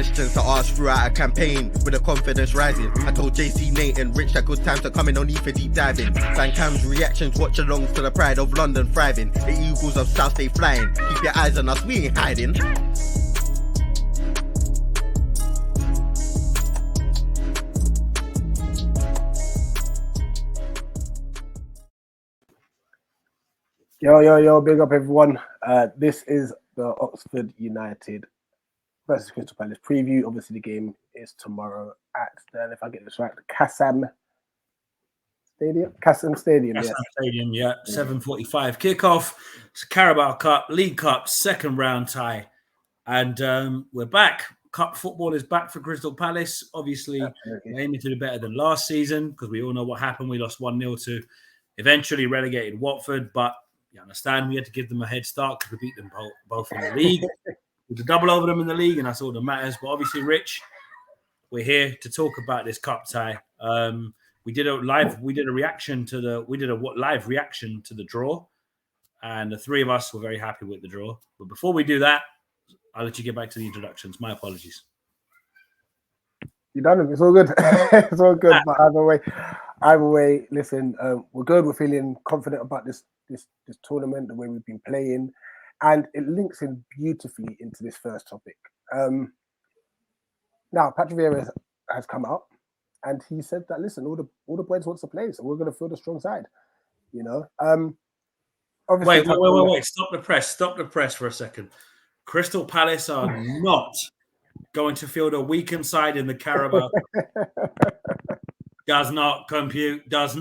questions to ask throughout a campaign with the confidence rising. I told JC, Nate and Rich that good times are coming, no need for deep diving. Van Cam's reactions, watch along to the pride of London thriving. The Eagles of South stay flying, keep your eyes on us, we ain't hiding. Yo, big up everyone. This is the Oxford United versus Crystal Palace preview. Obviously, the game is tomorrow at, if I get this right, Kassam Stadium. Stadium, yeah. 7:45 kickoff. It's a Carabao Cup, League Cup, second round tie. And we're back. Cup football is back for Crystal Palace. Obviously, we're aiming to do better than last season because we all know what happened. We lost 1-0 to eventually relegated Watford, but you understand we had to give them a head start because we beat them both in the league. We had to double over them in the league, and that's all that matters. But obviously, Rich, we're here to talk about this cup tie. We did a live reaction to the draw, and the three of us were very happy with the draw. But before we do that, I'll let you get back to the introductions. My apologies. You done it. It's all good. It's all good. But either way, listen, we're good. We're feeling confident about this tournament, the way we've been playing, and it links in beautifully into this first topic. Now, Patrick Vieira has come out, and he said that listen, all the boys want to play, so we're going to field a strong side. You know, obviously. Wait! Stop the press for a second. Crystal Palace are not going to field a weakened side in the Carabao. Does not compute. This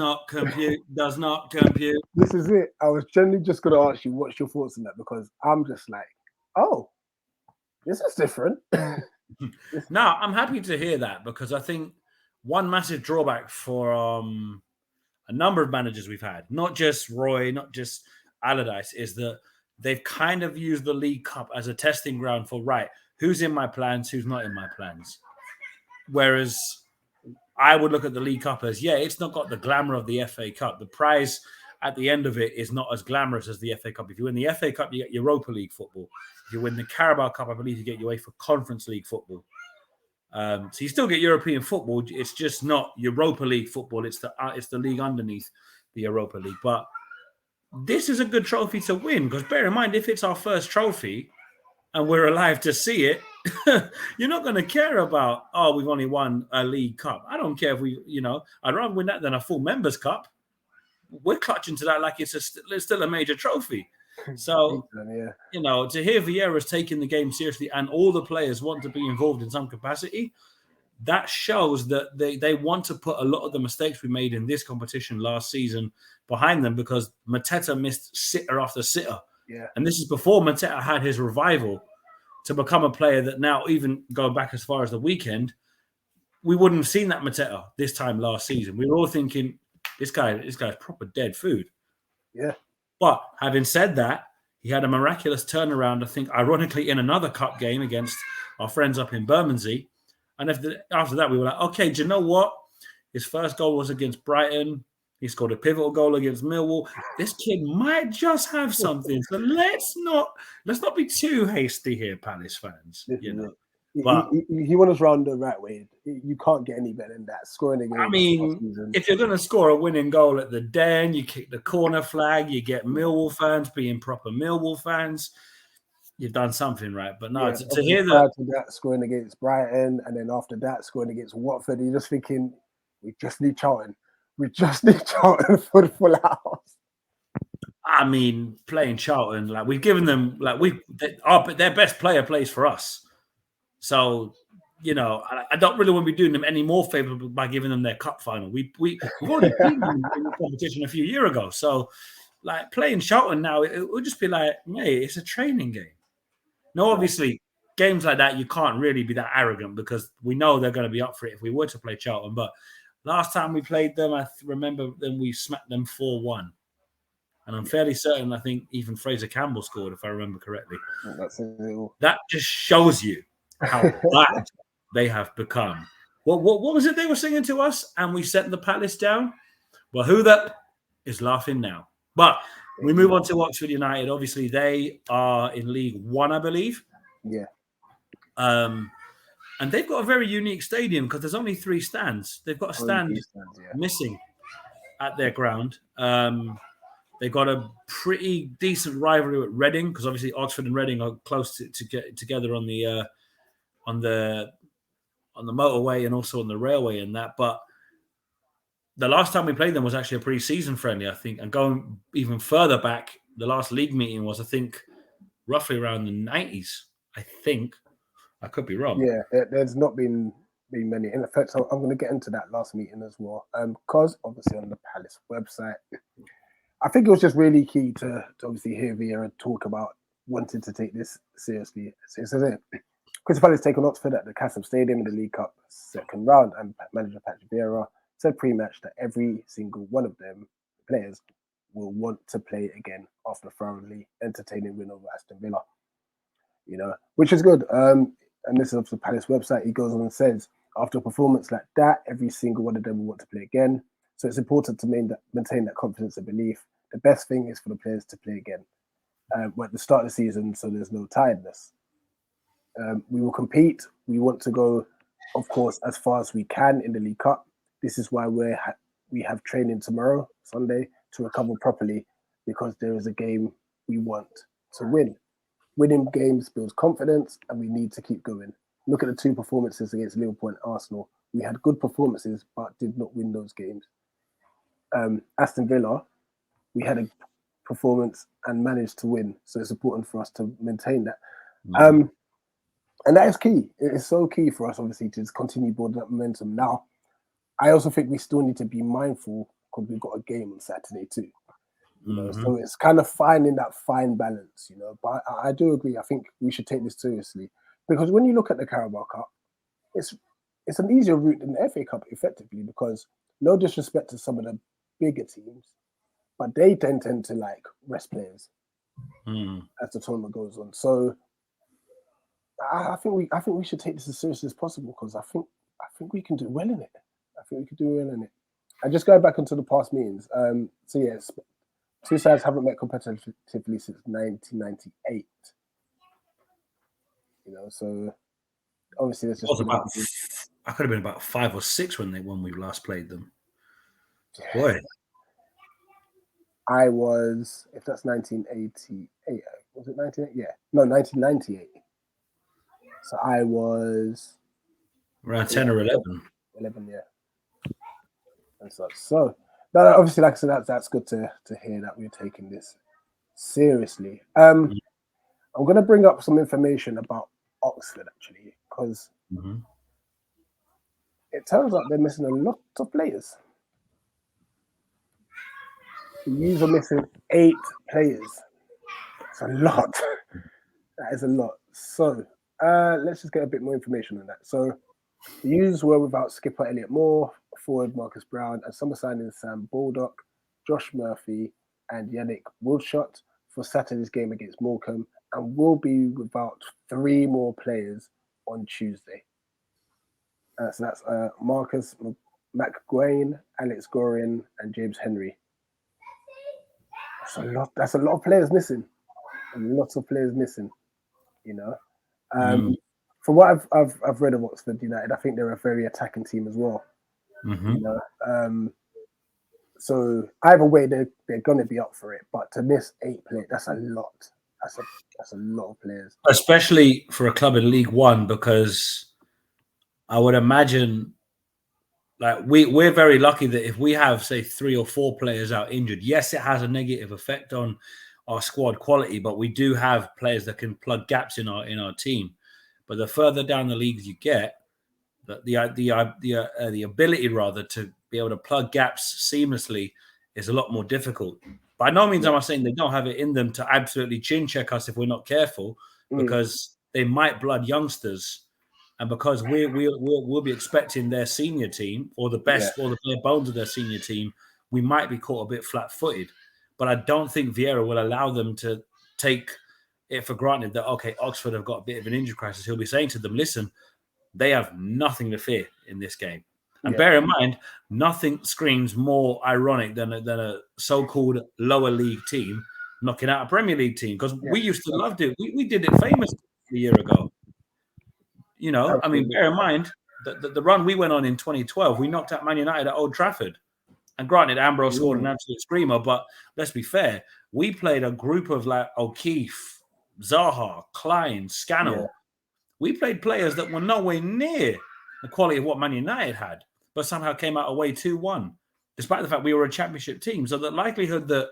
is it. I was generally just going to ask you, what's your thoughts on that? Because I'm just like, oh, this is different. No, I'm happy to hear that because I think one massive drawback for a number of managers we've had, not just Roy, not just Allardyce, is that they've kind of used the League Cup as a testing ground for, right, who's in my plans, who's not in my plans. Whereas I would look at the League Cup as, it's not got the glamour of the FA Cup. The prize at the end of it is not as glamorous as the FA Cup. If you win the FA Cup, you get Europa League football. If you win the Carabao Cup, I believe you get UEFA Conference League football. So you still get European football. It's just not Europa League football. It's the league underneath the Europa League. But this is a good trophy to win because bear in mind, if it's our first trophy and we're alive to see it, you're not going to care about, we've only won a League Cup. I don't care if I'd rather win that than a full Members' Cup. We're clutching to that like it's still a major trophy. So, to hear Vieira's taking the game seriously and all the players want to be involved in some capacity, that shows that they want to put a lot of the mistakes we made in this competition last season behind them because Mateta missed sitter after sitter. Yeah. And this is before Mateta had his revival to become a player that now, even going back as far as the weekend, we wouldn't have seen that Mateta this time last season. We were all thinking, this guy's proper dead food. Yeah. But having said that, he had a miraculous turnaround, I think, ironically, in another cup game against our friends up in Bermondsey. And after that, we were like, okay, do you know what? His first goal was against Brighton. He scored a pivotal goal against Millwall. This kid might just have something. So let's not be too hasty here, Palace fans. But he won us round the right way. You can't get any better than that. Scoring again. I mean, if you're going to score a winning goal at the Den, you kick the corner flag, you get Millwall fans being proper Millwall fans. You've done something right. But no, to hear that scoring against Brighton, and then after that scoring against Watford, you're just thinking, we just need Charlton. We just need Charlton for the full house. I mean, playing Charlton, like we've given them, their best player plays for us. So, I don't really want to be doing them any more favor by giving them their cup final. We've already beaten them in the competition a few years ago. So, like playing Charlton now, it would just be like, hey, it's a training game. No, obviously, games like that, you can't really be that arrogant because we know they're going to be up for it if we were to play Charlton. But last time we played them, I remember then we smacked them 4-1. And I'm fairly certain, I think even Fraser Campbell scored, if I remember correctly. That just shows you how bad they have become. What was it they were singing to us? And we sent the Palace down? Well, who that is laughing now? But we move on to Oxford United. Obviously, they are in League One, I believe. Yeah. And they've got a very unique stadium because there's only 3 stands. They've got a stand missing at their ground. They've got a pretty decent rivalry with Reading because obviously Oxford and Reading are close to get together on the motorway and also on the railway and that. But the last time we played them was actually a pre-season friendly, I think. And going even further back, the last league meeting was, I think, roughly around the 90s, I think. I could be wrong. Yeah, there's not been many. In fact, I'm going to get into that last meeting as well. Because obviously on the Palace website, I think it was just really key to obviously hear Vieira talk about wanting to take this seriously. So Crystal Palace taken Oxford at the Castle Stadium in the League Cup second round, and manager Patrick Vieira said pre-match that every single one of them players will want to play again after a thoroughly entertaining win over Aston Villa. You know, which is good. And this is off the Palace website. He goes on and says, after a performance like that, every single one of them will want to play again. So it's important to maintain that confidence and belief. The best thing is for the players to play again. We're at the start of the season, so there's no tiredness. We will compete. We want to go, of course, as far as we can in the League Cup. This is why we have training tomorrow, Sunday, to recover properly, because there is a game we want to win. Winning games builds confidence, and we need to keep going. Look at the 2 performances against Liverpool and Arsenal. We had good performances, but did not win those games. Aston Villa, we had a performance and managed to win. So it's important for us to maintain that. And that is key. It is so key for us, obviously, to just continue building up momentum. Now, I also think we still need to be mindful because we've got a game on Saturday too. You know, so it's kind of finding that fine balance, you know. But I do agree. I think we should take this seriously because when you look at the Carabao Cup, it's an easier route than the FA Cup, effectively, because no disrespect to some of the bigger teams, but they tend to like rest players as the tournament goes on. So I think we should take this as seriously as possible because I think we can do well in it. I think we can do well in it. And just going back into the past meetings, so yes, 2 sides haven't met competitively since 1998. You know, so obviously there's just I could have been about 5 or 6 when we last played them. Boy, I was, if that's 1988, was it 1988? Yeah, no, 1998. So I was around 10 or 11. 11, yeah. And such. So, no, obviously, like I said, that's good to hear that we're taking this seriously. I'm going to bring up some information about Oxford, actually, because it turns out they're missing a lot of players. The U's are missing 8 players. It's a lot. That is a lot. So, let's just get a bit more information on that. So, the U's were without skipper Elliot Moore, forward Marcus Brown, and summer signings Sam Baldock, Josh Murphy, and Yannick Woodshot for Saturday's game against Morecambe, and will be without 3 more players on Tuesday. So that's Marcus McGuane, Alex Gorin, and James Henry. That's a lot. That's a lot of players missing. Lots of players missing. You know. From what I've read of Oxford United, I think they're a very attacking team as well. You know, so either way, they're going to be up for it. But to miss 8 players, that's a lot. That's a lot of players, especially for a club in League One, because I would imagine, like we're very lucky that if we have, say, 3 or 4 players out injured, yes, it has a negative effect on our squad quality, but we do have players that can plug gaps in our team. But the further down the leagues you get, the ability rather to be able to plug gaps seamlessly is a lot more difficult. By no means am I saying they don't have it in them to absolutely chin check us if we're not careful, because they might blood youngsters, and because we'll be expecting their senior team or the best or the bare bones of their senior team, we might be caught a bit flat-footed. But I don't think Vieira will allow them to take it for granted that, okay, Oxford have got a bit of an injury crisis. He'll be saying to them, listen, they have nothing to fear in this game. And bear in mind, nothing screams more ironic than a so-called lower league team knocking out a Premier League team, because we used to love it. We did it famous a year ago. You know, I mean, bear in mind that the run we went on in 2012, we knocked out Man United at Old Trafford. And granted, Ambrose scored an absolute screamer, but let's be fair. We played a group of like O'Keefe, Zaha, Klein, Scannell. Yeah. We played players that were nowhere near the quality of what Man United had, but somehow came out away 2-1, despite the fact we were a championship team. So the likelihood that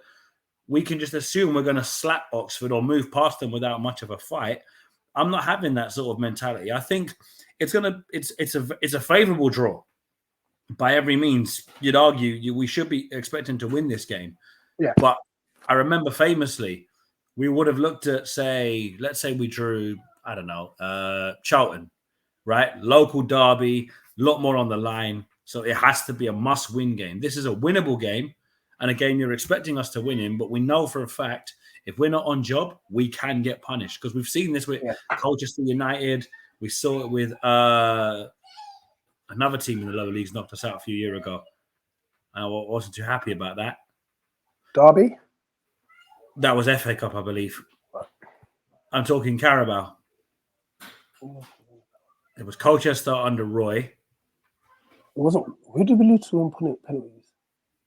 we can just assume we're going to slap Oxford or move past them without much of a fight, I'm not having that sort of mentality. I think it's a favourable draw. By every means, you'd argue we should be expecting to win this game. Yeah. But I remember famously, we would have looked at, let's say we drew, I don't know, Charlton, right? Local derby, a lot more on the line. So it has to be a must-win game. This is a winnable game and a game you're expecting us to win in, but we know for a fact if we're not on job, we can get punished because we've seen this with Colchester United. We saw it with another team in the lower leagues knocked us out a few years ago. I wasn't too happy about that. Derby? That was FA Cup, I believe. I'm talking Carabao. It was Colchester under Roy. It wasn't. Who did we lose to in penalties?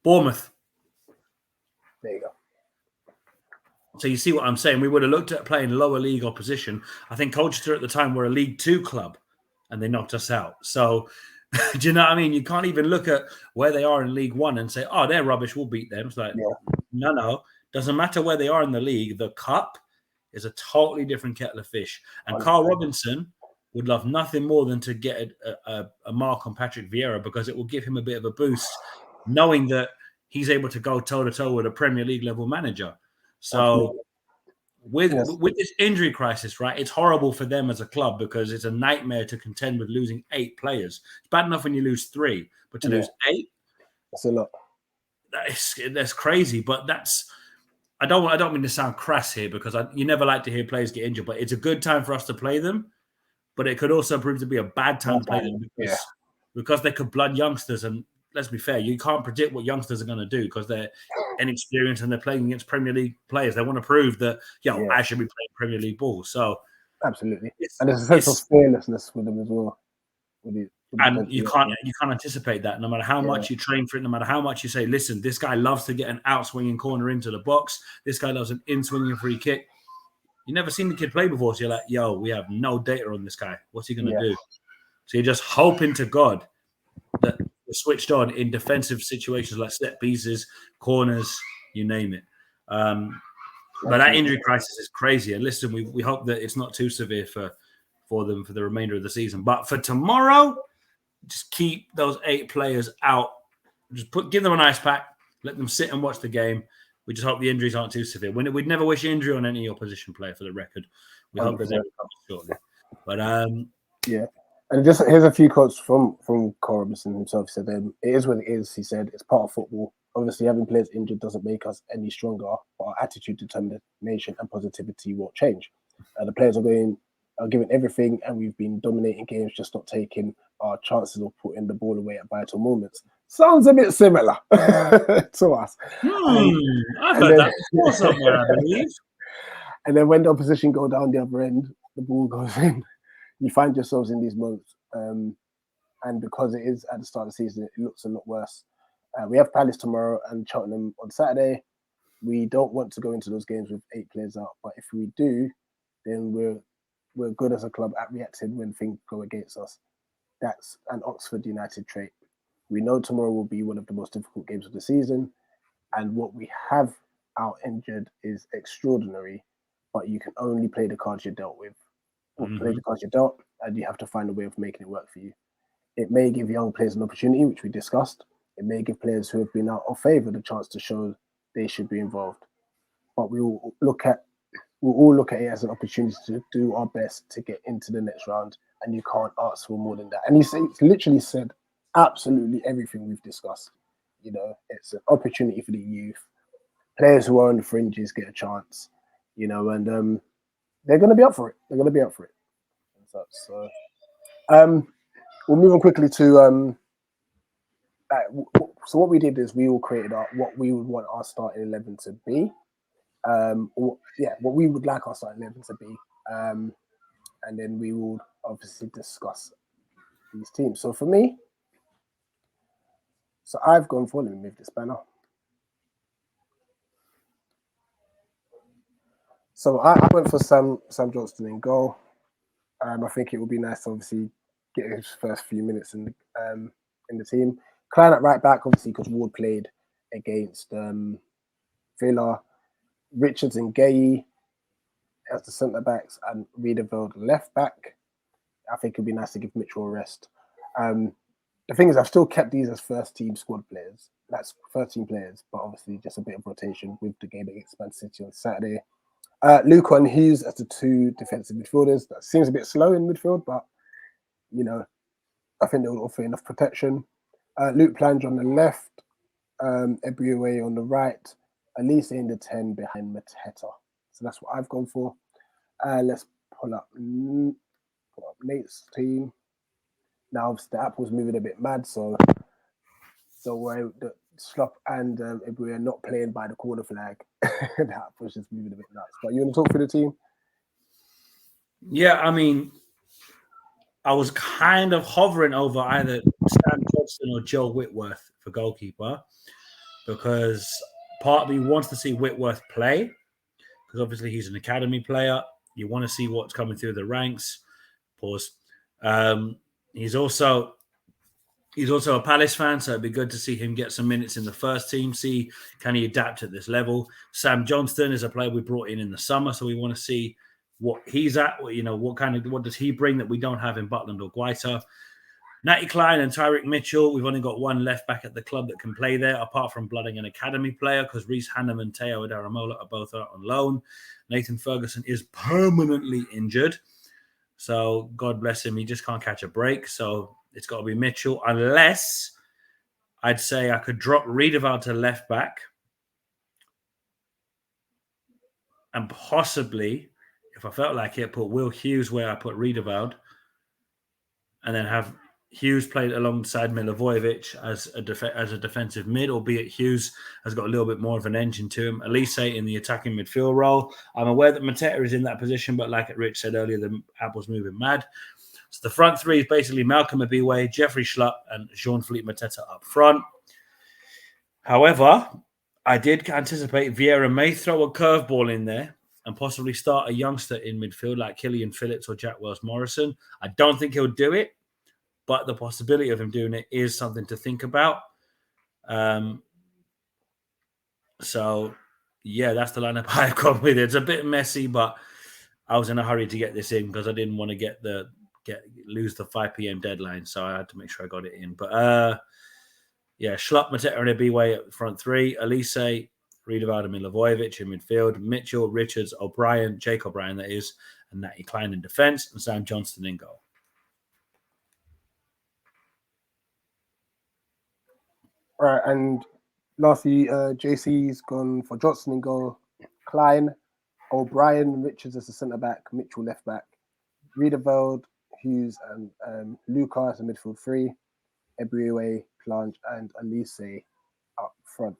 Bournemouth. There you go. So you see what I'm saying? We would have looked at playing lower league opposition. I think Colchester at the time were a League 2 club and they knocked us out. So do you know what I mean? You can't even look at where they are in League 1 and say, oh, they're rubbish, we'll beat them. It's like, no. Doesn't matter where they are in the league. The cup is a totally different kettle of fish. And Carl Robinson would love nothing more than to get a mark on Patrick Vieira because it will give him a bit of a boost, knowing that he's able to go toe-to-toe with a Premier League level manager. So with this injury crisis, right, it's horrible for them as a club because it's a nightmare to contend with losing 8 players. It's bad enough when you lose 3, but to lose 8, that's a lot. That's crazy. But I don't mean to sound crass here because you never like to hear players get injured, but it's a good time for us to play them. But it could also prove to be a bad time to play them because they could blood youngsters. And let's be fair, you can't predict what youngsters are going to do because they're inexperienced and they're playing against Premier League players. They want to prove that, I should be playing Premier League ball. So absolutely, and there's a sense of fearlessness with them as well. And you can't anticipate that no matter how much you train for it, no matter how much you say, listen, this guy loves to get an out-swinging corner into the box. This guy loves an in-swinging free kick. You've never seen the kid play before, so you're like, yo, we have no data on this guy. What's he going to do? So you're just hoping to God that we're switched on in defensive situations like set pieces, corners, you name it. But that injury crisis is crazy. And listen, we hope that it's not too severe for them for the remainder of the season. But for tomorrow, just keep those 8 players out. Just give them an ice pack. Let them sit and watch the game. We just hope the injuries aren't too severe. We'd never wish injury on any opposition player, for the record. We hope that they recover shortly. But and just here's a few quotes from Carl Robinson himself. He said, "It is what it is." He said, "It's part of football. Obviously, having players injured doesn't make us any stronger, but our attitude, determination, and positivity won't change. The players are giving everything, and we've been dominating games, just not taking our chances of putting the ball away at vital moments." Sounds a bit similar to us. I heard that before somewhere, I believe. And then when the opposition go down the other end, the ball goes in. You find yourselves in these moments. And because it is at the start of the season, it looks a lot worse. We have Palace tomorrow and Cheltenham on Saturday. We don't want to go into those games with 8 players out. But if we do, then we're good as a club at reacting when things go against us. That's an Oxford United trait. We know tomorrow will be one of the most difficult games of the season. And what we have out injured is extraordinary. But you can only play the cards you're dealt with. Play the cards you're dealt, and you have to find a way of making it work for you. It may give young players an opportunity, which we discussed. It may give players who have been out of favour the chance to show they should be involved. But we will all look at it as an opportunity to do our best to get into the next round, and you can't ask for more than that. And he's literally said absolutely everything we've discussed. It's an opportunity for the youth. Players who are on the fringes get a chance, and they're going to be up for it. So, we'll move on quickly to so what we did is we all created what we would want our starting 11 to be. What we would like our starting 11 to be. And then we will obviously discuss these teams. So for me, I've gone for, let me move this banner. So I went for Sam Johnston in goal. I think it would be nice to obviously get his first few minutes in the team. Klein at right back, obviously, because Ward played against Villa. Richards and Gay as the centre backs, and Riedeveld left back. I think it'd be nice to give Mitchell a rest. The thing is, I've still kept these as first team squad players. That's 13 players, but obviously just a bit of rotation with the game against Man City on Saturday. Luca and Hughes as the two defensive midfielders. That seems a bit slow in midfield, but you know, I think they'll offer enough protection. Luke Plange on the left, Ebrioué on the right, Elise in the 10 behind Mateta. So that's what I've gone for. Let's pull up Nate's team. Now the Apple's moving a bit mad, so don't worry. The Slop and Ebrioué are not playing by the corner flag. The Apple's just moving a bit nuts. But you want to talk through the team? Yeah, I mean, I was kind of hovering over either Sam Johnston or Joe Whitworth for goalkeeper, because part of me wants to see Whitworth play, because obviously he's an academy player. You want to see what's coming through the ranks. Pause. He's also a Palace fan, so it'd be good to see him get some minutes in the first team. See, can he adapt at this level? Sam Johnston is a player we brought in the summer, so we want to see what he's at. You know, what does he bring that we don't have in Butland or Guaita? Natty Klein and Tyrick Mitchell. We've only got one left back at the club that can play there, apart from blooding an academy player, because Reece Hannam and Teo Adaramola are both out on loan. Nathan Ferguson is permanently injured, so God bless him. He just can't catch a break. So it's got to be Mitchell, unless I'd say I could drop Riedewald to left back and possibly, if I felt like it, put Will Hughes where I put Riedewald, and then have Hughes played alongside Milivojevic as a defensive mid, albeit Hughes has got a little bit more of an engine to him. Elise in the attacking midfield role. I'm aware that Mateta is in that position, but like Rich said earlier, the Apple's moving mad. So the front three is basically Malcolm Abiwe, Jeffrey Schlupp, and Jean-Philippe Mateta up front. However, I did anticipate Vieira may throw a curveball in there and possibly start a youngster in midfield like Killian Phillips or Jack Wells-Morrison. I don't think he'll do it, but the possibility of him doing it is something to think about. So, yeah, that's the lineup I've gone with. It's a bit messy, but I was in a hurry to get this in because I didn't want to lose the 5 p.m. deadline, so I had to make sure I got it in. But yeah, Schlupp, Mateta, and Abiwe at front three. Elise, Riedewald, and Milivojevic in midfield. Mitchell, Richards, O'Brien, Jake O'Brien, that is, and Natty Klein in defence, and Sam Johnston in goal. Right, and lastly, JC's gone for Johnson in goal, Klein, O'Brien, Richards as a centre back, Mitchell left back, Riedewald, Hughes, and Luca as a midfield three, Ebrioué, Plange, and Elise up front.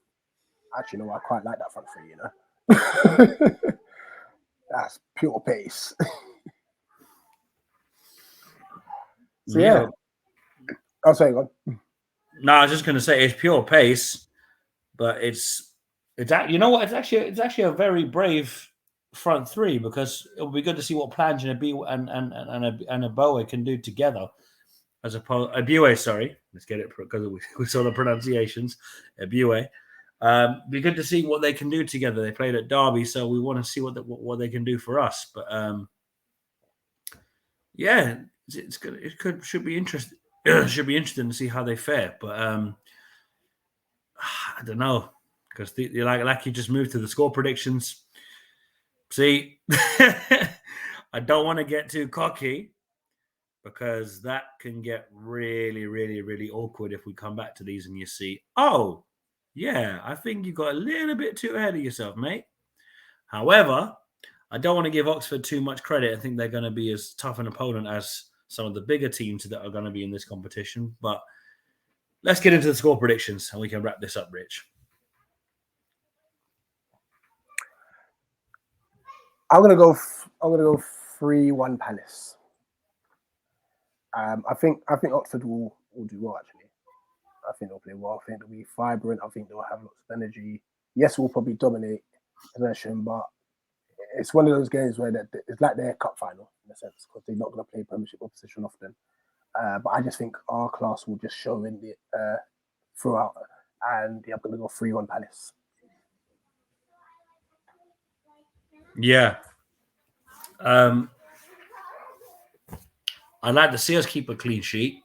Actually, no, I quite like that front three, you know. That's pure pace. So yeah. I'll say go on. No, I was just going to say it's pure pace, but it's you know what? It's actually a very brave front three, because it will be good to see what Plange and Abiwe can do together, as opposed Abiwe. Sorry, let's get it because we saw the pronunciations. Abiwe. Be good to see what they can do together. They played at Derby, so we want to see what they can do for us. But yeah, it's good. Should be interesting. Should be interesting to see how they fare. But I don't know, because like you just moved to the score predictions. See, I don't want to get too cocky, because that can get really, really, really awkward if we come back to these and you see, oh, yeah, I think you got a little bit too ahead of yourself, mate. However, I don't want to give Oxford too much credit. I think they're going to be as tough an opponent as some of the bigger teams that are going to be in this competition. But let's get into the score predictions and we can wrap this up, Rich. I'm gonna go 3-1 Palace. I think Oxford will do well, actually. I think they'll play well. I think they'll be vibrant. I think they'll have lots of energy. Yes, we'll probably dominate possession, but it's one of those games where it's like their cup final in a sense because they're not going to play Premiership opposition often. But I just think our class will just show in the throughout, and I'm going to go 3-1 Palace. Yeah. I'd like to see us keep a clean sheet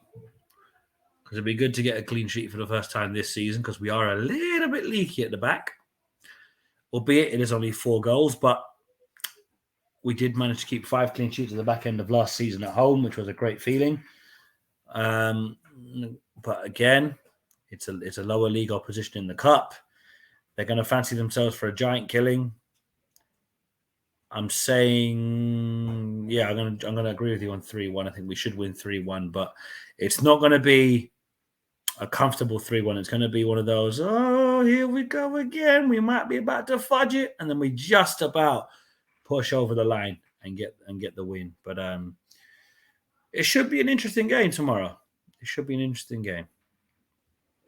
because it'd be good to get a clean sheet for the first time this season because we are a little bit leaky at the back. Albeit it is only 4 goals, but we did manage to keep 5 clean sheets at the back end of last season at home, which was a great feeling. But again, it's a lower league opposition in the cup. They're going to fancy themselves for a giant killing. I'm saying, yeah, I'm going to agree with you on 3-1. I think we should win 3-1, but it's not going to be a comfortable 3-1. It's going to be one of those, oh, here we go again. We might be about to fudge it, and then we just about push over the line and get the win. But it should be an interesting game tomorrow. It should be an interesting game.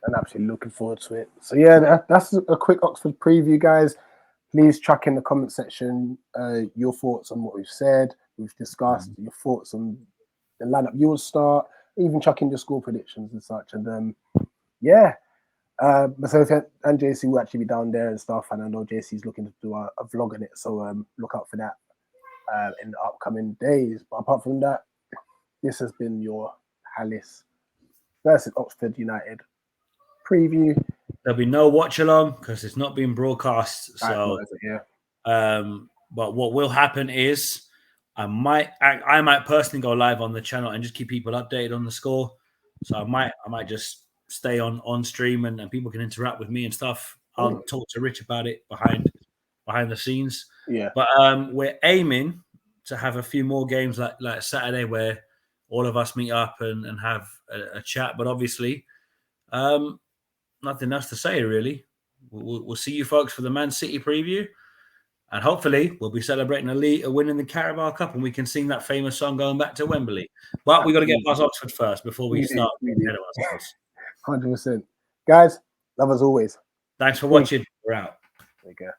I'm absolutely looking forward to it. So yeah, that's a quick Oxford preview, guys. Please chuck in the comment section your thoughts on what we've said, we've discussed, your thoughts on the lineup you will start, even chuck in your score predictions and such. And myself and JC will actually be down there and stuff. And I know JC's looking to do a vlog on it, so look out for that in the upcoming days. But apart from that, this has been your Palace versus Oxford United preview. There'll be no watch along because it's not being broadcast. So, but what will happen is I might personally go live on the channel and just keep people updated on the score. So I might just stay on stream and people can interact with me and stuff. I'll talk to Rich about it behind the scenes. Yeah. But we're aiming to have a few more games like Saturday where all of us meet up and have a chat. But obviously, nothing else to say, really. We'll see you folks for the Man City preview. And hopefully we'll be celebrating a win in the Carabao Cup and we can sing that famous song going back to Wembley. But we've got to get past Oxford first before we start getting ahead of ourselves. 100%. Guys, love as always. Thanks for watching. We're out. Take care.